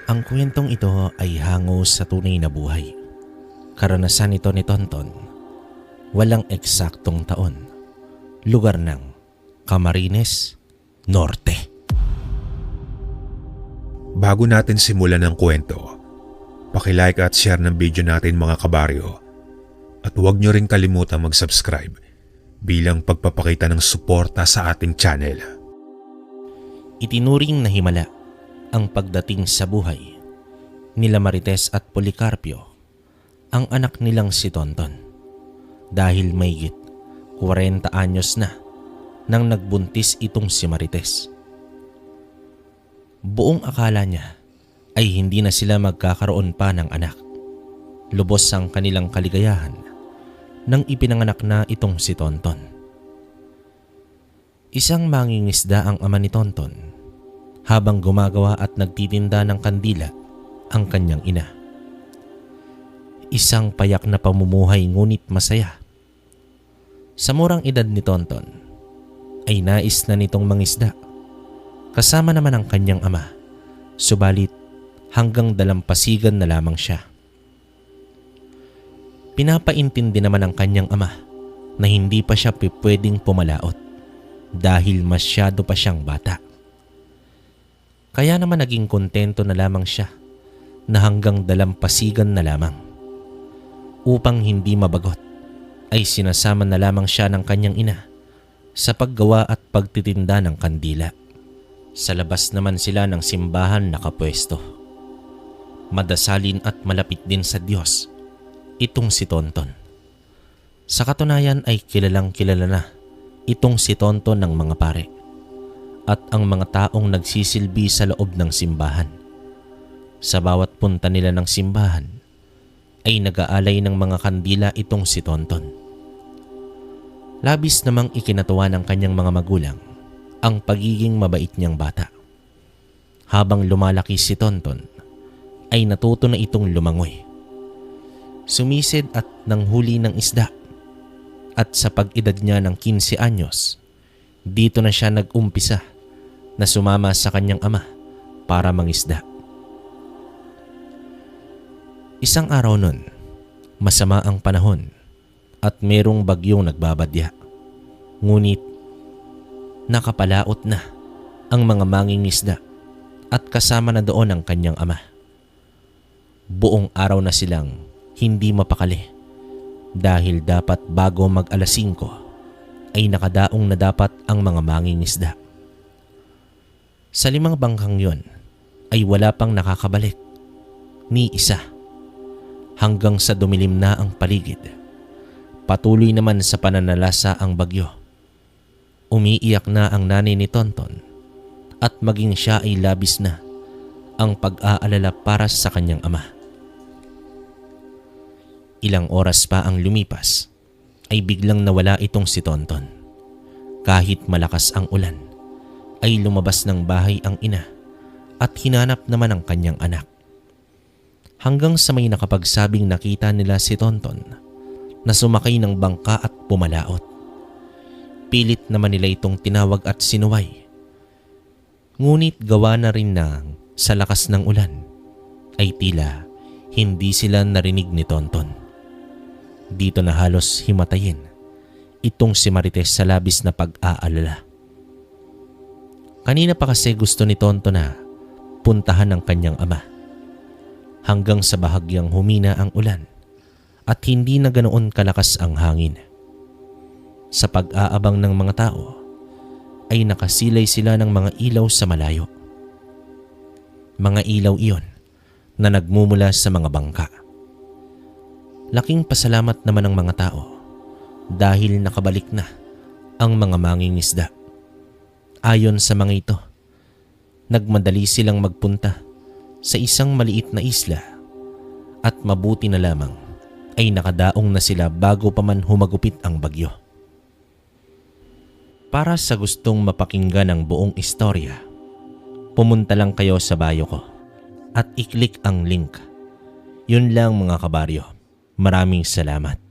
Ang kwentong ito ay hango sa tunay na buhay. Karanasan ito ni Tonton. Walang eksaktong taon. Lugar ng Camarines Norte. Bago natin simulan ang kwento, paki-like at share ng video natin mga kabaryo. At huwag nyo rin kalimutang mag-subscribe bilang pagpapakita ng suporta sa ating channel. Itinuring na himala ang pagdating sa buhay nila Marites at Policarpio, ang anak nilang si Tonton, dahil mahigit 40 anyos na nang nagbuntis itong si Marites. Buong akala niya ay hindi na sila magkakaroon pa ng anak. Lubos ang kanilang kaligayahan nang ipinanganak na itong si Tonton. Isang mangingisda ang ama ni Tonton habang gumagawa at nagtitinda ng kandila ang kanyang ina. Isang payak na pamumuhay ngunit masaya. Sa murang edad ni Tonton ay nais na nitong mangisda kasama naman ang kanyang ama, subalit hanggang dalampasigan na lamang siya. Pinapaintindi naman ng kanyang ama na hindi pa siya pwedeng pumalaot dahil masyado pa siyang bata. Kaya naman naging kontento na lamang siya na hanggang dalampasigan na lamang. Upang hindi mabagot ay sinasama na lamang siya ng kanyang ina sa paggawa at pagtitinda ng kandila. Sa labas naman sila ng simbahan nakapwesto. Madasalin at malapit din sa Diyos itong si Tonton. Sa katunayan ay kilalang kilala na itong si Tonton ng mga pare at ang mga taong nagsisilbi sa loob ng simbahan. Sa bawat punta nila ng simbahan ay nag-aalay ng mga kandila itong si Tonton. Labis namang ikinatuwa ng kanyang mga magulang ang pagiging mabait niyang bata. Habang lumalaki si Tonton ay natuto na itong lumangoy, sumisid at nanghuli ng isda, at sa pag-edad niya ng 15 anyos, dito na siya nag-umpisa na sumama sa kanyang ama para mangisda. Isang araw nun, masama ang panahon at merong bagyong nagbabadya. Ngunit nakapalaot na ang mga mangingisda at kasama na doon ang kanyang ama. Buong araw na silang hindi mapakali dahil dapat bago mag alas 5 ay nakadaong na dapat ang mga mangingisda. Sa 5 bangkang yon ay wala pang nakakabalik ni isa hanggang sa dumilim na ang paligid. Patuloy naman sa pananalasa ang bagyo. Umiiyak na ang nanay ni Tonton at maging siya ay labis na ang pag-aalala para sa kanyang ama. Ilang oras pa ang lumipas ay biglang nawala itong si Tonton. Kahit malakas ang ulan ay lumabas ng bahay ang ina at hinanap naman ang kanyang anak. Hanggang sa may nakapagsabing nakita nila si Tonton na sumakay ng bangka at pumalaot. Pilit naman nila itong tinawag at sinuway. Ngunit gawa na rin na sa lakas ng ulan ay tila hindi sila narinig ni Tonton. Dito na halos himatayin itong si Marites sa labis na pag-aalala. Kanina pa kasi gusto ni Tonton na puntahan ng kanyang ama. Hanggang sa bahagyang humina ang ulan at hindi na ganoon kalakas ang hangin. Sa pag-aabang ng mga tao ay nakasilay sila ng mga ilaw sa malayo. Mga ilaw iyon na nagmumula sa mga bangka. Laking pasalamat naman ng mga tao dahil nakabalik na ang mga mangingisda. Ayon sa mga ito, nagmadali silang magpunta sa isang maliit na isla at mabuti na lamang ay nakadaong na sila bago pa man humagupit ang bagyo. Para sa gustong mapakinggan ang buong istorya, pumunta lang kayo sa bio ko at i-click ang link. Yun lang mga kabaryo. Maraming salamat.